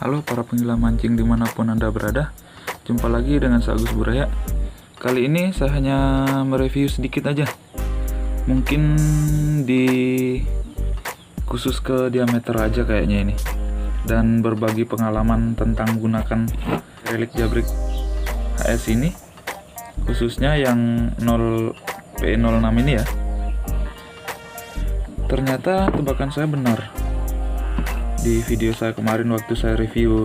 Halo para penggila mancing dimanapun Anda berada. Jumpa lagi dengan saya Agus Buraya. Kali ini saya hanya mereview sedikit aja. Mungkin di khusus ke diameter aja kayaknya ini. Dan berbagi pengalaman tentang menggunakan relik Jabrik HS ini. Khususnya yang 0P06 ini ya. Ternyata tebakan saya benar. Di video saya kemarin waktu saya review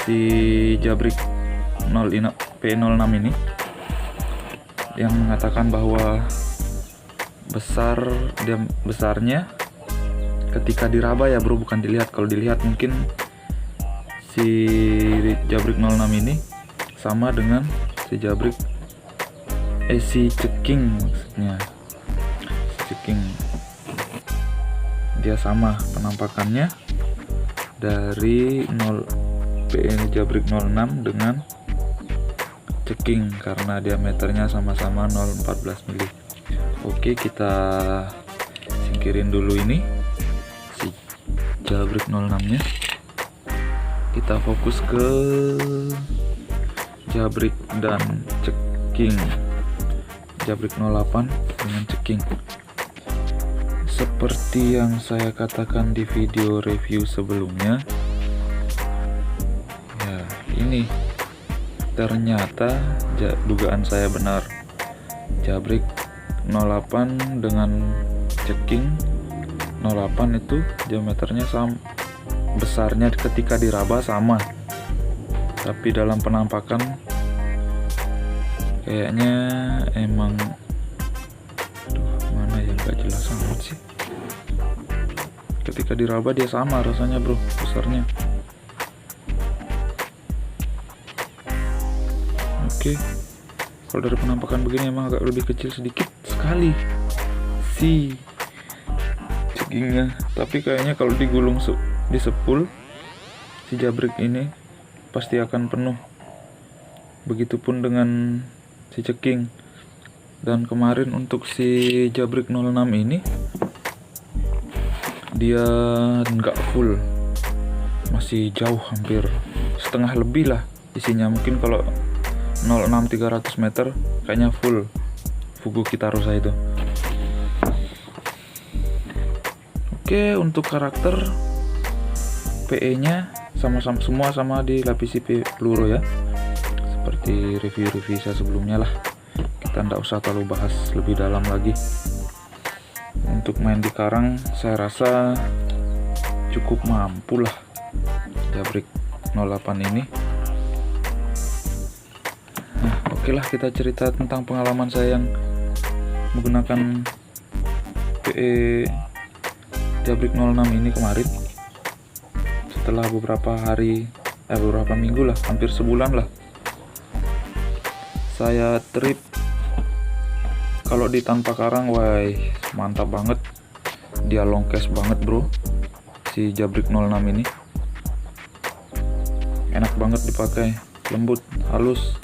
si Jabrik P06 ini yang mengatakan bahwa besarnya ketika diraba ya bro, bukan dilihat. Kalau dilihat mungkin si Jabrik 06 ini sama dengan si Jabrik si Ceking, maksudnya Ceking. Dia sama penampakannya dari Jabrik 06 dengan Ceking karena diameternya sama-sama 0,14 mili. Oke, kita singkirin dulu ini si Jabrik 06 nya. Kita fokus ke Jabrik dan Ceking. Jabrik 08 dengan Ceking. Seperti yang saya katakan di video review sebelumnya, ya ini ternyata dugaan saya benar. Jabrik 08 dengan Ceking 08 itu diameternya sama, besarnya ketika diraba sama, tapi dalam penampakan kayaknya emang mana yang gak jelas amat sih. Ketika diraba dia sama rasanya bro, besarnya. Oke, kalau dari penampakan begini emang agak lebih kecil sedikit sekali si Cekingnya, tapi kayaknya kalau digulung di sepul si Jabrik ini pasti akan penuh. Begitupun dengan si Ceking. Dan kemarin untuk si Jabrik 06 ini dia nggak full, masih jauh, hampir setengah lebih lah isinya. Mungkin kalau 06 300 meter kayaknya full Fugu Kitarosa itu. Oke, untuk karakter PE nya semua sama dilapisi peluru ya, seperti review saya sebelumnya lah. Kita nggak usah terlalu bahas lebih dalam lagi. Untuk main di karang saya rasa cukup mampu lah Jabrik 08 ini. Nah, oke lah, kita cerita tentang pengalaman saya yang menggunakan PE Jabrik 06 ini kemarin. Setelah beberapa minggu lah, hampir sebulan lah, saya trip. Kalau di tanpa karang, wah mantap banget. Dia long cast banget bro, si Jabrik 06 ini. Enak banget dipakai, lembut, halus.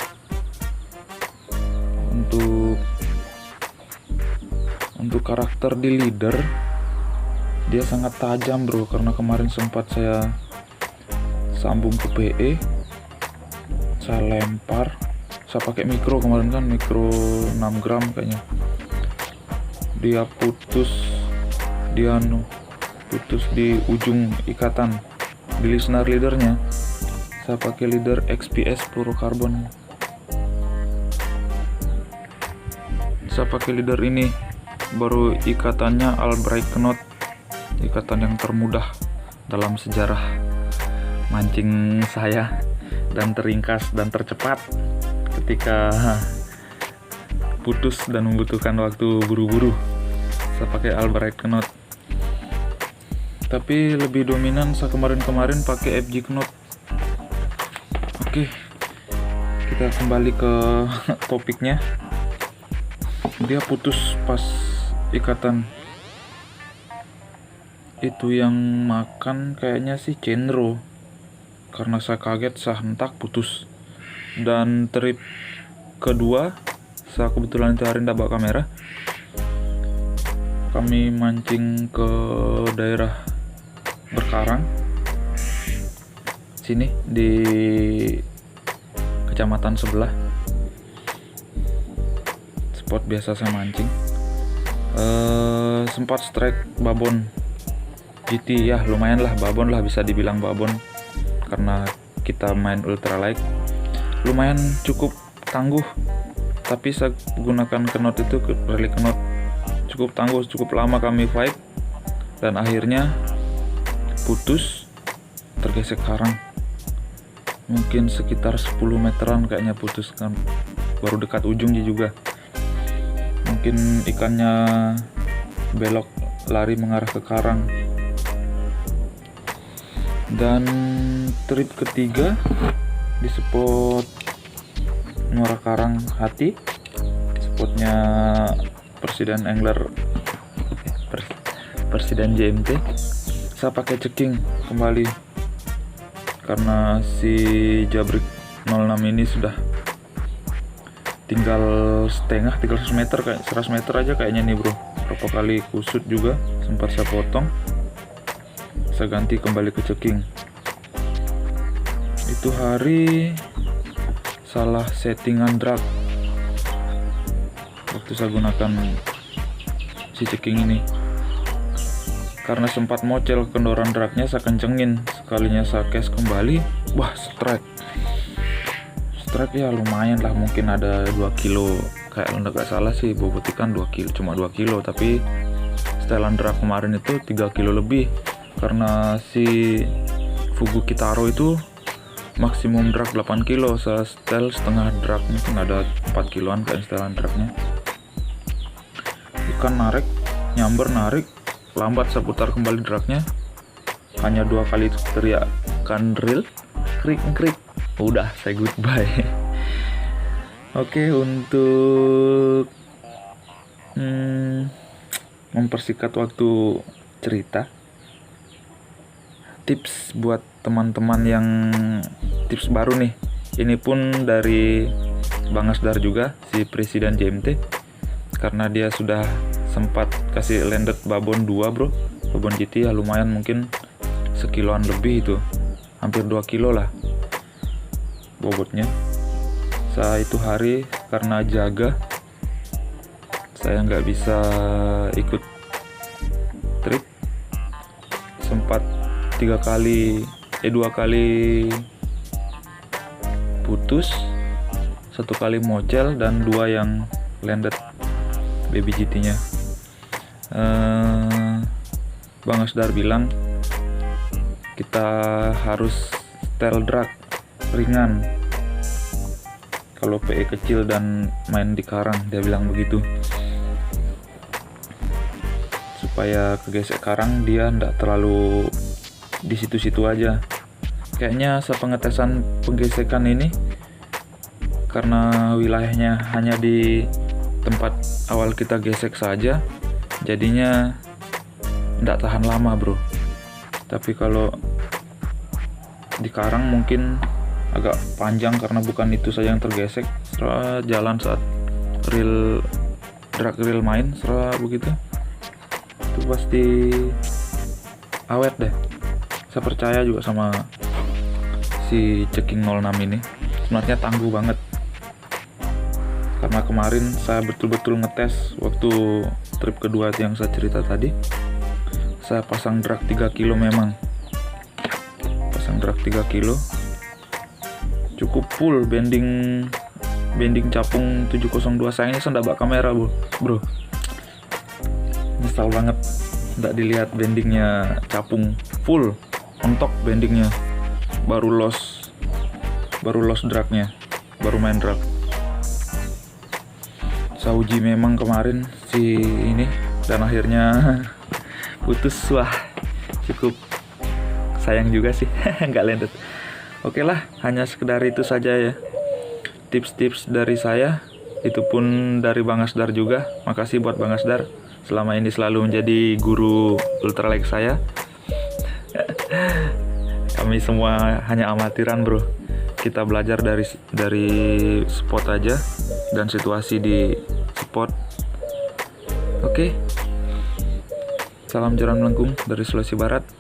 Untuk karakter di leader, dia sangat tajam bro, karena kemarin sempat saya sambung ke PE, saya lempar. Saya pakai mikro kemarin kan, mikro 6 gram kayaknya. Dia putus di ujung ikatan di listener leadernya. Saya pakai leader XPS fluorocarbon. Saya pakai leader ini, baru ikatannya Albright knot, ikatan yang termudah dalam sejarah mancing saya, dan teringkas dan tercepat ketika putus dan membutuhkan waktu buru-buru. Saya pakai Albright knot, tapi lebih dominan saya kemarin pakai FG knot. Oke, kita kembali ke topiknya. Dia putus pas ikatan itu, yang makan kayaknya sih Chenro, karena saya kaget, saya hentak putus. Dan trip kedua, saya kebetulan itu hari ndak bawa kamera, kami mancing ke daerah Berkarang. sini di kecamatan sebelah, spot biasa saya mancing. Sempat strike babon GT, ya lumayan lah, babon lah, bisa dibilang babon karena kita main ultralight. Lumayan cukup tangguh, tapi saya gunakan knot itu, rally knot, cukup tangguh, cukup lama kami fight dan akhirnya putus, tergesek karang. Mungkin sekitar 10 meteran kayaknya putus kan, baru dekat ujungnya juga. Mungkin ikannya belok lari mengarah ke karang. Dan trip ketiga di spot Muara Karang Hati, spotnya Presiden Angler, Presiden JMT. Saya pakai ceking kembali karena si Jabrik 06 ini sudah tinggal 100 meter, kayak 100 meter aja kayaknya nih bro. Berapa kali kusut juga sempat saya potong, saya ganti kembali ke ceking. Itu hari salah settingan drag waktu saya gunakan si ceking ini, karena sempat mocel kendoran dragnya, saya kencengin. Sekalinya saya cast kembali, wah strike ya lumayan lah, mungkin ada 2 kilo kayak nggak salah sih, bobot ikan 2 kilo, cuma 2 kilo, tapi setelan drag kemarin itu 3 kilo lebih, karena si Fugu Kitaro itu maksimum drag 8 kilo, saya setel setengah drag, mungkin ada 4 kiloan kayak setelan dragnya. Ikan narik, nyamber narik, lambat saya putar kembali dragnya, hanya 2 kali teriakan reel, krik, udah say goodbye. Oke, untuk mempersingkat waktu cerita, tips buat teman-teman yang tips baru nih, ini pun dari Bang Asdar juga, si Presiden JMT, karena dia sudah sempat kasih landed babon 2 bro, babon GT ya lumayan, mungkin sekiloan lebih, itu hampir 2 kilo lah bobotnya. Saya itu hari karena jaga, saya nggak bisa ikut trip, sempat 2 kali putus, 1 kali mocel, dan 2 yang landed baby GT nya. Bang Asdar bilang kita harus setel drag ringan kalau PE kecil dan main di karang, dia bilang begitu, supaya kegesek karang dia ndak terlalu di situ-situ aja. Kayaknya sepengetesan penggesekan ini, karena wilayahnya hanya di tempat awal kita gesek saja, jadinya ndak tahan lama bro. Tapi kalau di karang mungkin agak panjang karena bukan itu saja yang tergesek, setelah jalan saat drag reel main, setelah begitu itu pasti awet deh. Saya percaya juga sama si ceking 06 ini, sebenarnya tangguh banget, karena kemarin saya betul-betul ngetes waktu trip kedua yang saya cerita tadi. Saya pasang drag 3 kilo, memang pasang drag 3 kilo cukup full, bending capung 702. Sayangnya saya nggak bawa kamera bro, nyesal banget nggak dilihat bendingnya capung full ontok, bendingnya baru loss dragnya, baru main drag. Saya uji memang kemarin si ini, dan akhirnya putus. Wah cukup sayang juga sih nggak landed. Oke lah, hanya sekedar itu saja ya tips-tips dari saya, itu pun dari Bang Asdar juga. Makasih buat Bang Asdar, selama ini selalu menjadi guru ultralight saya. Kami semua hanya amatiran bro, kita belajar dari spot aja dan situasi di spot. Oke, salam jeram melengkung dari Sulawesi Barat.